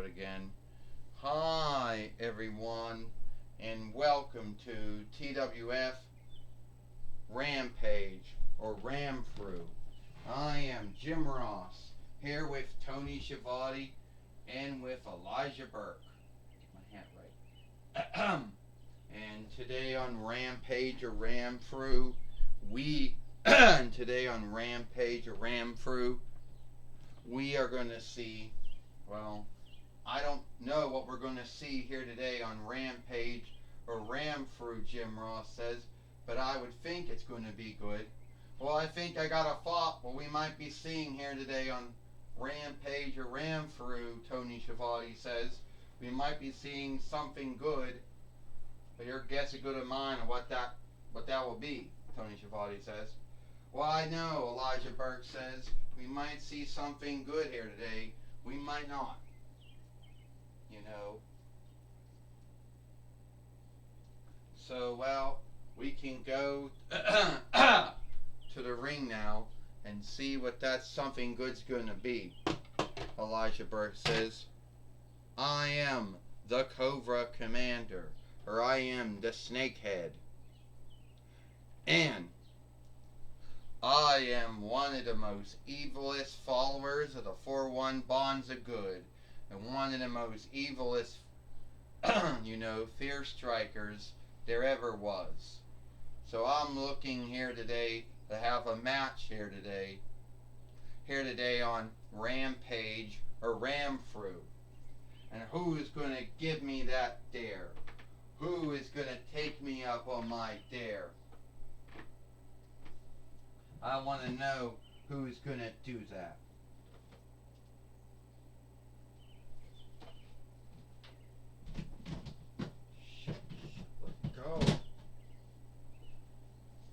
again. Hi, everyone, and welcome to TWF Rampage or Ramfru. I am Jim Ross, here with Tony Schiavone and with Elijah Burke. Get my hat right. And today on Rampage or Ramfru, today on Rampage or Ramfru, we are going to see, well, I don't know what we're going to see here today on Rampage or Ramfru, Jim Ross says, but I would think it's going to be good. Well, I think I got a thought what we might be seeing here today on Rampage or Ramfru, Tony Schiavone says. We might be seeing something good, but your guess is good of mine of what that will be, Tony Schiavone says. Well, I know, Elijah Burke says, we might see something good here today. We might not. You know. So, well, we can go to the ring now and see what that something good's going to be. Elijah Burke says, I am the Cobra Commander, or I am the Snakehead. And I am one of the most evilest followers of the 4-1 Bonds of Good, and one of the most evilest, fear strikers there ever was. So I'm looking here today to have a match here today on Rampage or Ramfru. And who is going to give me that dare? Who is going to take me up on my dare? I want to know who's going to do that. Let go.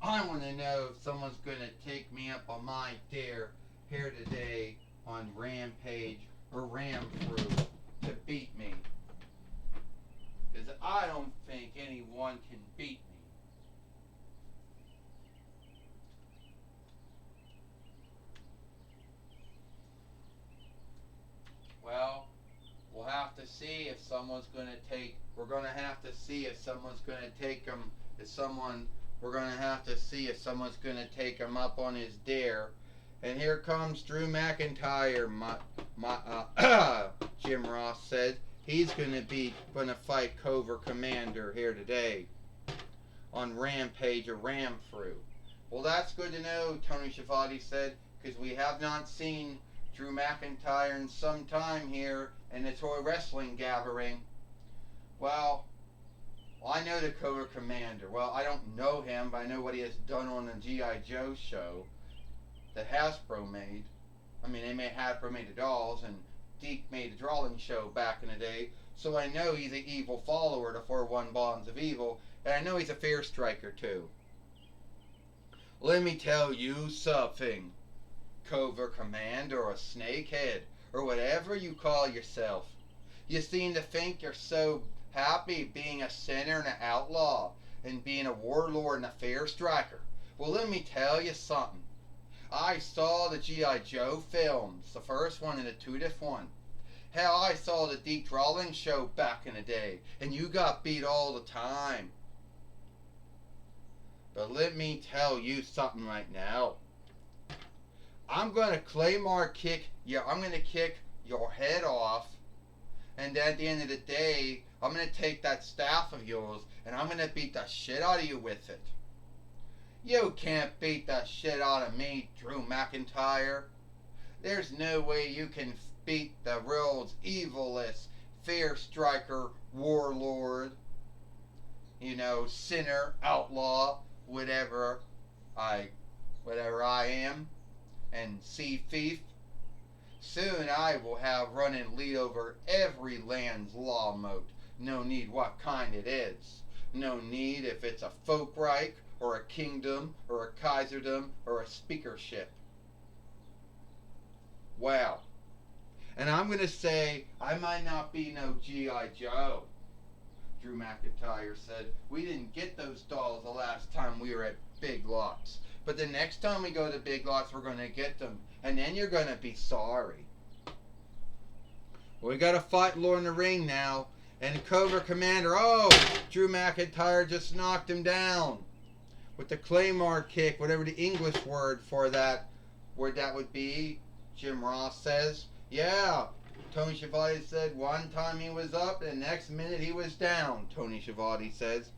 I want to know if someone's going to take me up on my dare here today on Rampage or Ramfru to beat me. Because I don't think anyone can beat me. Well, we'll have to see if someone's going to take. We're going to have to see if someone's going to take him. We're going to have to see if someone's going to take him up on his dare. And here comes Drew McIntyre. Jim Ross said he's going to fight Cobra Commander here today on Rampage or Ramfru. Well, that's good to know, Tony Schiavone said, because we have not seen Drew McIntyre in some time here in the toy wrestling gathering. Well, I know the Cobra Commander. Well, I don't know him, but I know what he has done on the G.I. Joe show that Hasbro made. I mean, Hasbro made the dolls, and Deke made the drawing show back in the day. So I know he's an evil follower to 4-1 Bonds of Evil, and I know he's a fear striker too. Let me tell you something, Cobra Commander or Snakehead or whatever you call yourself. You seem to think you're so happy being a sinner and an outlaw and being a warlord and a fear striker. Well, let me tell you something. I saw the G.I. Joe films, the first one and the 2nd one. Hell, I saw the Deke Drawing show back in the day, and you got beat all the time. But let me tell you something right now. I'm going to Claymore kick you. I'm going to kick your head off. And at the end of the day, I'm going to take that staff of yours and I'm going to beat the shit out of you with it. You can't beat the shit out of me, Drew McIntyre. There's no way you can beat the world's evilest fear striker, warlord, sinner, outlaw, whatever I am, and sea thief. Soon I will have run and lead over every land's law moat. No need what kind it is. No need if it's a folkreich or a kingdom or a kaiserdom or a speakership. Wow. And I'm going to say I might not be no G.I. Joe. Drew McIntyre said, we didn't get those dolls the last time we were at Big Lots. But the next time we go to Big Lots, we're going to get them. And then you're going to be sorry. We got a fight Lord in the ring now. And Cobra Commander, Drew McIntyre just knocked him down with the Claymore kick, whatever the English word for that word that would be. Jim Ross says, yeah. Tony Schiavone said one time he was up and the next minute he was down. Tony Schiavone says,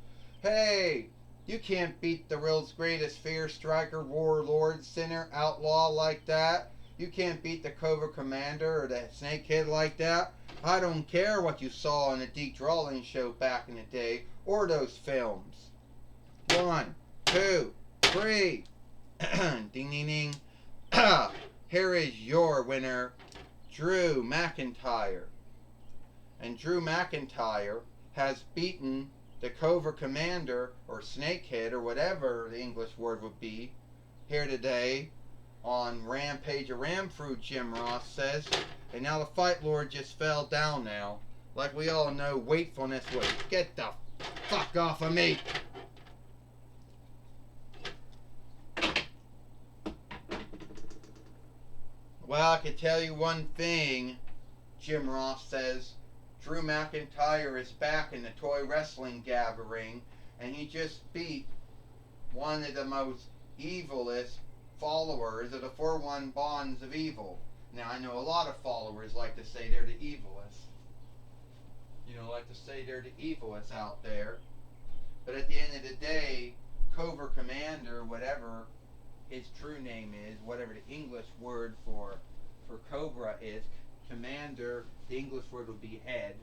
hey, you can't beat the world's greatest fear striker, warlord, sinner, outlaw like that. You can't beat the Cobra Commander or the Snakehead like that. I don't care what you saw in the Deke Drawling show back in the day or those films. 1, 2, 3. Ding, ding, ding. Here is your winner, Drew McIntyre. And Drew McIntyre has beaten the Cobra Commander or Snakehead or whatever the English word would be here today on Rampage or Ramfruit, Jim Ross says. And now the Fight Lord just fell down now. Like we all know, wakefulness would get the fuck off of me. Well, I can tell you one thing, Jim Ross says. Drew McIntyre is back in the toy wrestling gathering, and he just beat one of the most evilest followers of the 4-1 Bonds of Evil. Now, I know a lot of followers like to say they're the evilest. Like to say they're the evilest out there. But at the end of the day, Cobra Commander, whatever his true name is, whatever the English word for Cobra is, Commander, the English word would be head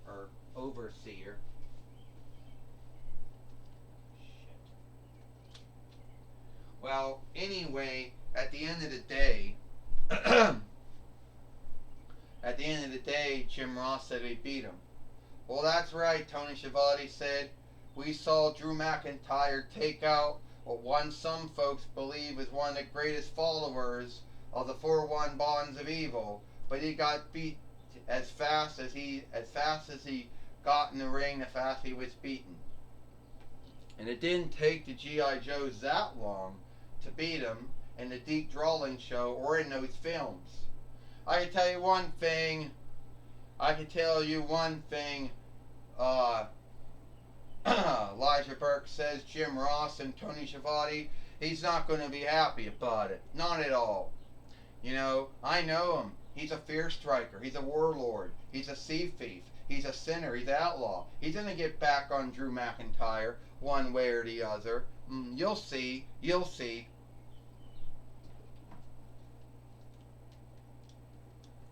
or overseer. Well, anyway, at the end of the day, Jim Ross said he beat him. Well, that's right, Tony Schiavone said. We saw Drew McIntyre take out what some folks believe is one of the greatest followers of the 4-1 Bonds of Evil, but he got beat as fast as he got in the ring, the fast he was beaten. And it didn't take the G.I. Joes that long to beat him in the Deke Drawling show or in those films. I can tell you one thing. Elijah Burke says Jim Ross and Tony Schiavone, he's not going to be happy about it. Not at all. I know him. He's a fear striker. He's a warlord. He's a sea thief. He's a sinner. He's an outlaw. He's going to get back on Drew McIntyre one way or the other. You'll see. You'll see.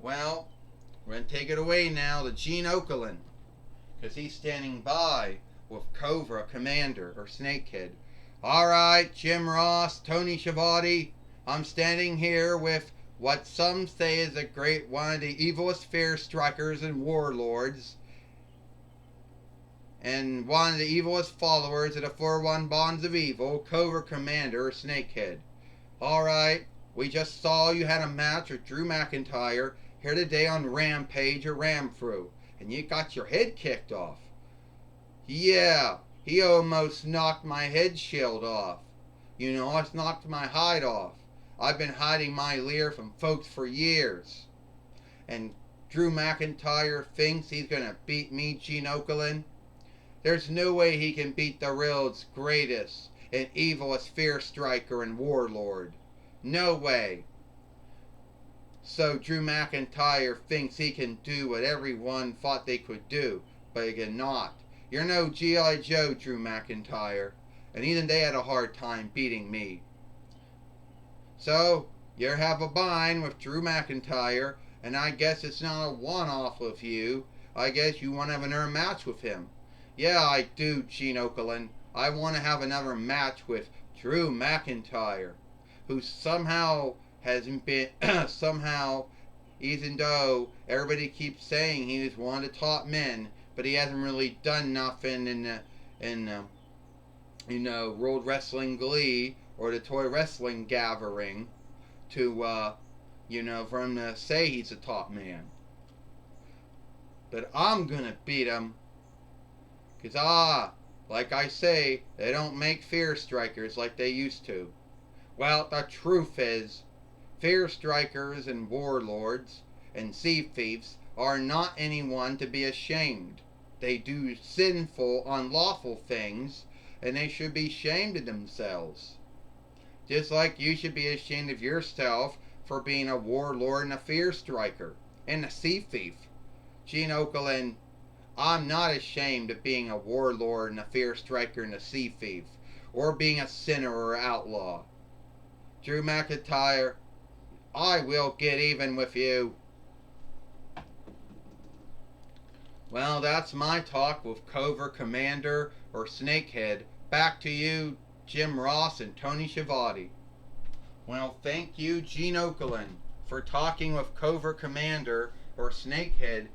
Well, we're going to take it away now to Gene Okerlund, because he's standing by with Cobra Commander or Snakehead. All right, Jim Ross, Tony Schiavone, I'm standing here with what some say is one of the evilest fear strikers and warlords, and one of the evilest followers of the 4-1 Bonds of Evil, Cobra Commander or Snakehead. All right, we just saw you had a match with Drew McIntyre here today on Rampage or Ramfruit, and you got your head kicked off. Yeah, he almost knocked my head shield off. It's knocked my hide off. I've been hiding my leer from folks for years. And Drew McIntyre thinks he's going to beat me, Gene Okerlund. There's no way he can beat the world's greatest and evilest fear striker and warlord. No way. So Drew McIntyre thinks he can do what everyone thought they could do, but he cannot. You're no G.I. Joe, Drew McIntyre, and even they had a hard time beating me. So, you have a bind with Drew McIntyre, and I guess it's not a one-off with you. I guess you want to have another match with him. Yeah, I do, Gene Okerlund. I want to have another match with Drew McIntyre, who somehow hasn't been, even though everybody keeps saying he was one of the top men, but he hasn't really done nothing in World Wrestling Glee or the Toy Wrestling Gathering to, for him to say he's a top man. But I'm gonna beat him, because, like I say, they don't make fear strikers like they used to. Well, the truth is, fear strikers and warlords and sea thieves are not anyone to be ashamed. They do sinful, unlawful things, and they should be ashamed of themselves. Just like you should be ashamed of yourself for being a warlord and a fear striker and a sea thief. Gene Okerlund, I'm not ashamed of being a warlord and a fear striker and a sea thief, or being a sinner or outlaw. Drew McIntyre, I will get even with you. Well, that's my talk with Covert Commander or Snakehead. Back to you, Jim Ross and Tony Schiavone. Well, thank you, Gene Okerlund, for talking with Covert Commander or Snakehead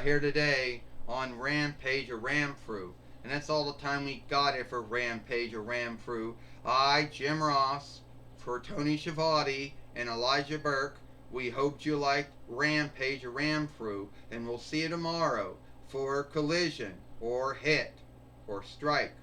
here today on Rampage or Ramfru. And that's all the time we got here for Rampage or Ramfru. I, Jim Ross, for Tony Schiavone and Elijah Burke, we hoped you liked Rampage or Ramfru, and we'll see you tomorrow for Collision or Hit or Strike.